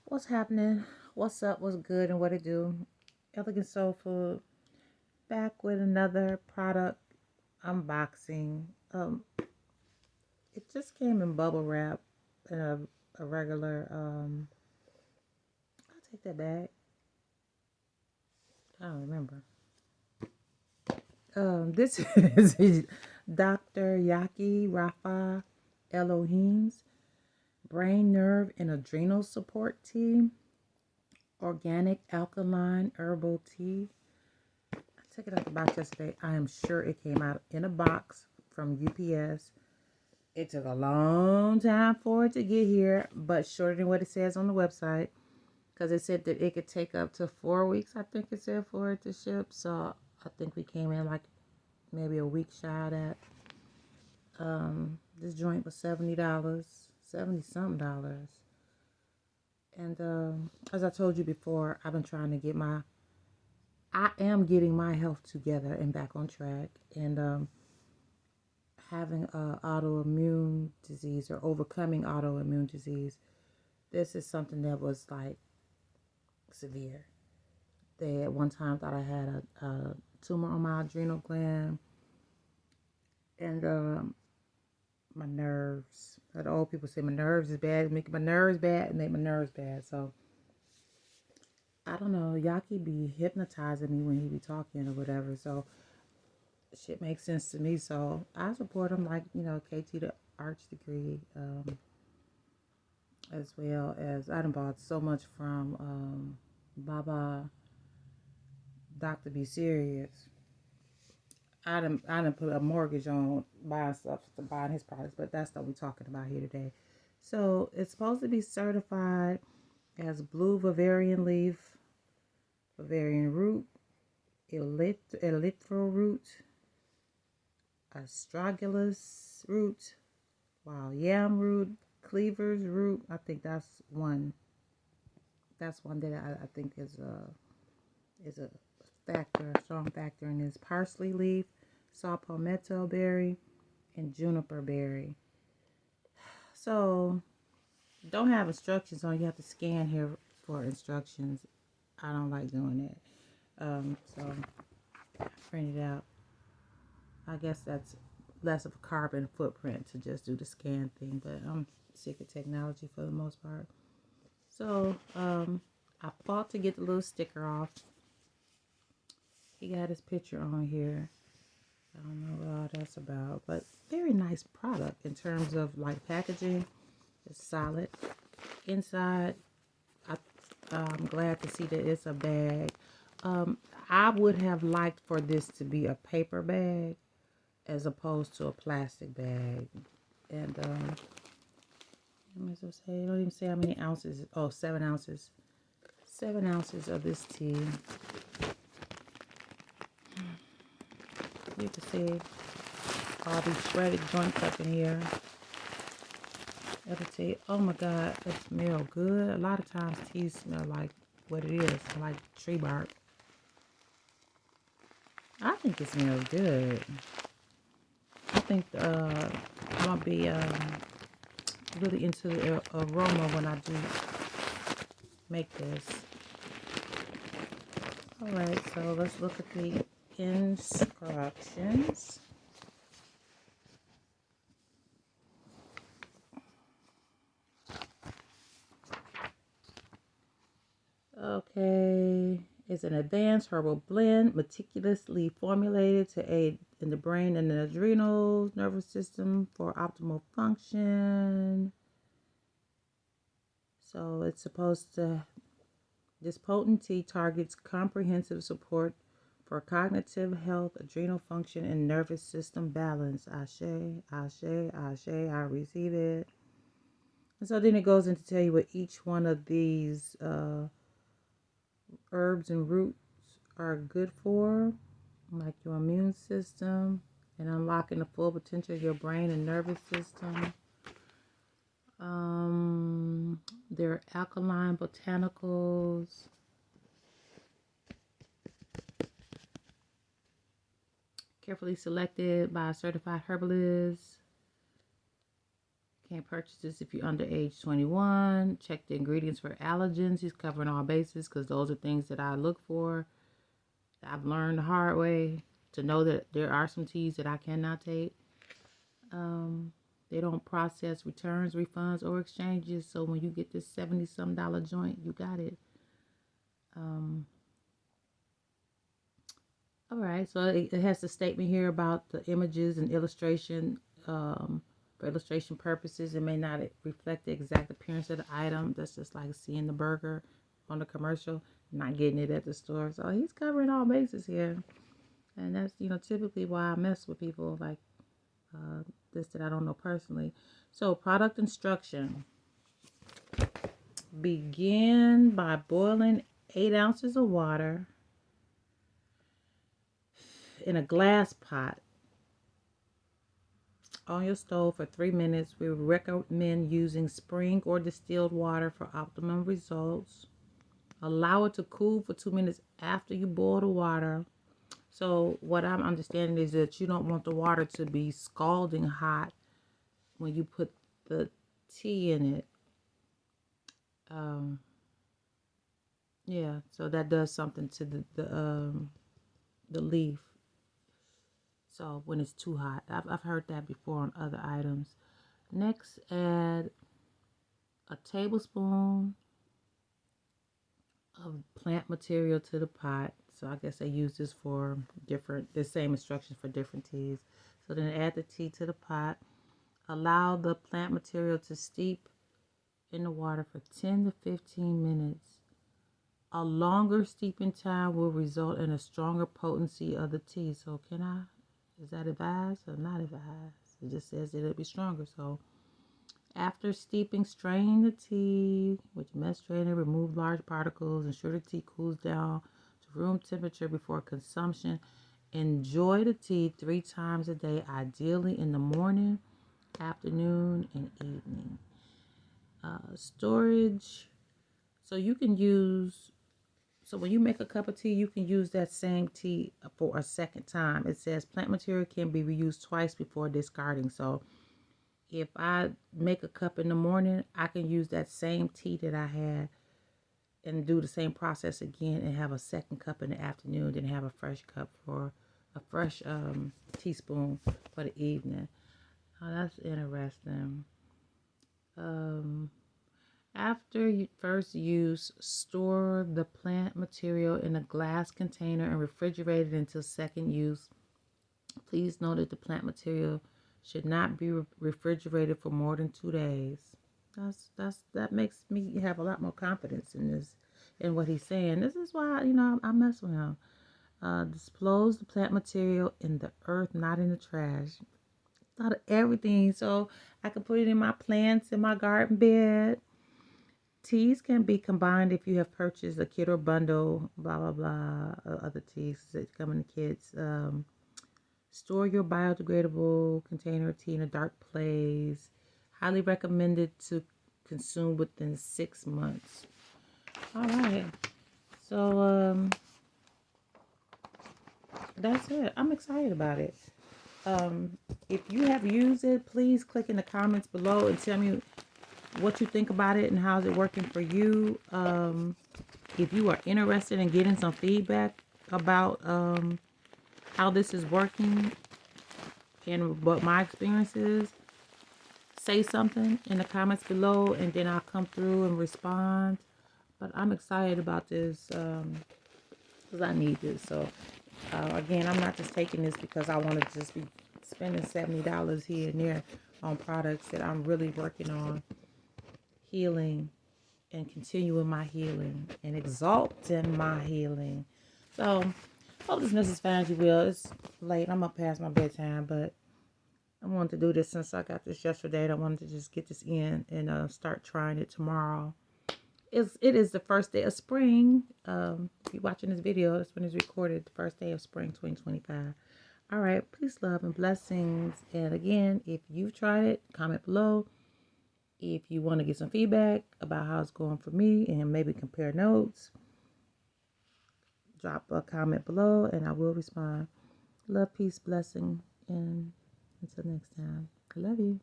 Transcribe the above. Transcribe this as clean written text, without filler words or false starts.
What's happening? What's up? What's good and what it do? Elegant Soul Food back with another product unboxing. It just came in bubble wrap in a regular. I'll take that back. I don't remember. This is Dr. Yah'ki Rafa Elohim's brain, nerve, and adrenal support tea, organic alkaline herbal tea. I took it out the box yesterday. I am sure it came out in a box from UPS. It took a long time for it to get here, but shorter than what it says on the website. Because it said that it could take up to 4 weeks, I think it said, for it to ship. So I think we came in like maybe a week shy of that. This joint was $70, 70 something dollars. And as I told you before, I've been trying to I am getting my health together and back on track. And having autoimmune disease or overcoming autoimmune disease, this is something that was like severe. They at one time thought I had a tumor on my adrenal gland, and my nerves. The old people say my nerves is bad, make my nerves bad, and make my nerves bad. So I don't know. Yah'ki be hypnotizing me when he be talking or whatever. So shit makes sense to me. So I support him, like, KT the arch degree, as well as I done bought so much from Baba Dr. Be Serious. I done put a mortgage on buying stuff to buying his products, but that's what we're talking about here today. So it's supposed to be certified as blue Bavarian leaf, Bavarian root, elythro root, astragalus root, yam root, cleavers root. I think that's one. That's one that I think is a factor, a strong factor in this. Parsley leaf, saw palmetto berry, and juniper berry. So don't have instructions on. You have to scan here for instructions. I don't like doing that. So I printed out. I guess that's less of a carbon footprint to just do the scan thing, but I'm sick of technology for the most part. So I fought to get the little sticker off. He got his picture on here. I don't know what all that's about, but very nice product in terms of like packaging. It's solid. Inside, I'm glad to see that it's a bag. I would have liked for this to be a paper bag as opposed to a plastic bag. And they don't even say how many ounces. Oh, 7 ounces. 7 ounces of this tea. You can see all these shredded joints up in here. It'll tea. Oh my God, it smells good. A lot of times teas smell like what it is, like tree bark. I think it smells good. I think I'm gonna be really into the aroma when I do make this. All right, so let's look at the instructions. Okay, it's an advanced herbal blend, meticulously formulated to aid in the brain and the adrenals, nervous system for optimal function. So it's supposed to, this potent tea targets comprehensive support for cognitive health, adrenal function, and nervous system balance. Ashe, ashe, ashe, I receive it. And so then it goes into tell you what each one of these herbs and roots are good for, like your immune system and unlocking the full potential of your brain and nervous system. They're alkaline botanicals. Carefully selected by a certified herbalist. Can't purchase this if you're under age 21. Check the ingredients for allergens. He's covering all bases because those are things that I look for. I've learned the hard way to know that there are some teas that I cannot take. They don't process returns, refunds, or exchanges. So when you get this $70-some joint, you got it. All right, so it has a statement here about the images and illustration. For illustration purposes, it may not reflect the exact appearance of the item. That's just like seeing the burger on the commercial, not getting it at the store. So he's covering all bases here. And that's, typically why I mess with people like this that I don't know personally. So product instruction. Begin by boiling 8 ounces of water in a glass pot on your stove for 3 minutes. We recommend using spring or distilled water for optimum results. Allow it to cool for 2 minutes after you boil the water. So what I'm understanding is that you don't want the water to be scalding hot when you put the tea in it. Yeah, so that does something to the leaf. So when it's too hot, I've heard that before on other items. Next, add a tablespoon of plant material to the pot. So I guess they use this for the same instructions for different teas. So then add the tea to the pot. Allow the plant material to steep in the water for 10 to 15 minutes. A longer steeping time will result in a stronger potency of the tea. So is that advised or not advised? It just says it'll be stronger. So after steeping, strain the tea with mesh strainer, remove large particles, ensure the tea cools down to room temperature before consumption. Enjoy the tea 3 times a day, ideally in the morning, afternoon, and evening. Storage. So when you make a cup of tea, you can use that same tea for a second time. It says plant material can be reused twice before discarding. So if I make a cup in the morning, I can use that same tea that I had and do the same process again and have a second cup in the afternoon, then have a fresh cup for a fresh teaspoon for the evening. Oh, that's interesting. After first use, store the plant material in a glass container and refrigerate it until second use. Please note that the plant material should not be refrigerated for more than 2 days. That makes me have a lot more confidence in what he's saying. This is why I mess with him. Dispose the plant material in the earth, not in the trash. Thought of everything, so I can put it in my plants in my garden bed. Teas can be combined if you have purchased a kit or bundle, blah, blah, blah, other teas that come in the kits. Store your biodegradable container of tea in a dark place. Highly recommended to consume within 6 months. All right. So, that's it. I'm excited about it. If you have used it, please click in the comments below and tell me what you think about it and how's it working for you. If you are interested in getting some feedback about how this is working and what my experience is, say something in the comments below and then I'll come through and respond. But I'm excited about this because I need this. So again, I'm not just taking this because I want to just be spending $70 here and there on products that I'm really working on healing and continuing my healing and exalting my healing. So hope this message finds you well. It's late. I'm up past my bedtime, but I wanted to do this since I got this yesterday. And I wanted to just get this in and start trying it tomorrow. It is the first day of spring. If you're watching this video, that's when it's recorded. The first day of spring 2025. All right. Peace, love, and blessings. And again, if you've tried it, comment below. If you want to get some feedback about how it's going for me and maybe compare notes, drop a comment below and I will respond. Love, peace, blessing, and until next time, I love you.